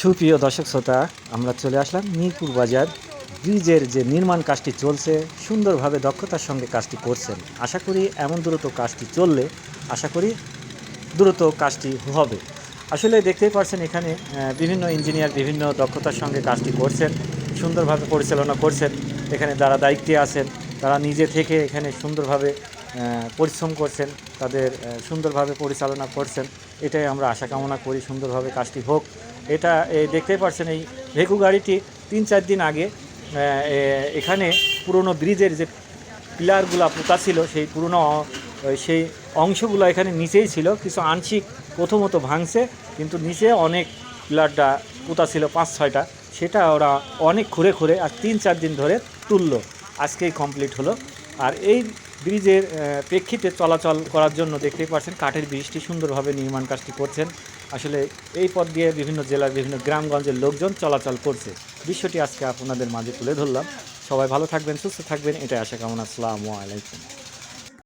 সুপ্রিয় দর্শক শ্রোতা, আমরা চলে আসলাম মিরপুর বাজার ব্রিজের যে নির্মাণ কাজটি চলছে, সুন্দরভাবে দক্ষতার সঙ্গে কাজটি করছেন। আশা করি এমন দ্রুত কাজটি চললে আশা করি দ্রুত কাজটি হবে। আসলে দেখতেই পাচ্ছেন এখানে বিভিন্ন ইঞ্জিনিয়ার বিভিন্ন দক্ষতার সঙ্গে কাজটি করছেন, সুন্দরভাবে পরিচালনা করছেন। এখানে যারা দায়িত্বে আছেন তারা নিজে থেকে এখানে সুন্দরভাবে পরিশ্রম করছেন, তাদের সুন্দরভাবে পরিচালনা করছেন। এটাই আমরা আশা কামনা করি, সুন্দরভাবে কাজটি হোক। এটা দেখতেই পাচ্ছেন এই ভেকু গাড়িটি ৩-৪ দিন আগে এখানে পুরনো ব্রিজের যে পিলারগুলো পোতা ছিল, সেই পুরনো সেই অংশগুলো এখানে নিচেই ছিল, কিছু আংশিক প্রথমত ভাঙছে, কিন্তু নিচে অনেক পিলারটা পোতা ছিল ৫-৬টা, সেটা ওরা অনেক খুঁড়ে খুঁড়ে আর ৩-৪ দিন ধরে তুললো, আজকেই কমপ্লিট হলো। আর এই ব্রিজের প্রেক্ষিতে চলাচল করার জন্য দেখতেই পাচ্ছেন কাঠের ব্রিজটি সুন্দরভাবে নির্মাণ কাজটি করছেন। আসলে এই পথ দিয়ে বিভিন্ন জেলার বিভিন্ন গ্রামগঞ্জের লোকজন চলাচল করছে। দৃশ্যটি আজকে আপনাদের মাঝে তুলে ধরলাম। সবাই ভালো থাকবেন, সুস্থ থাকবেন, এটাই আশা কামনা। আসসালামু আলাইকুম।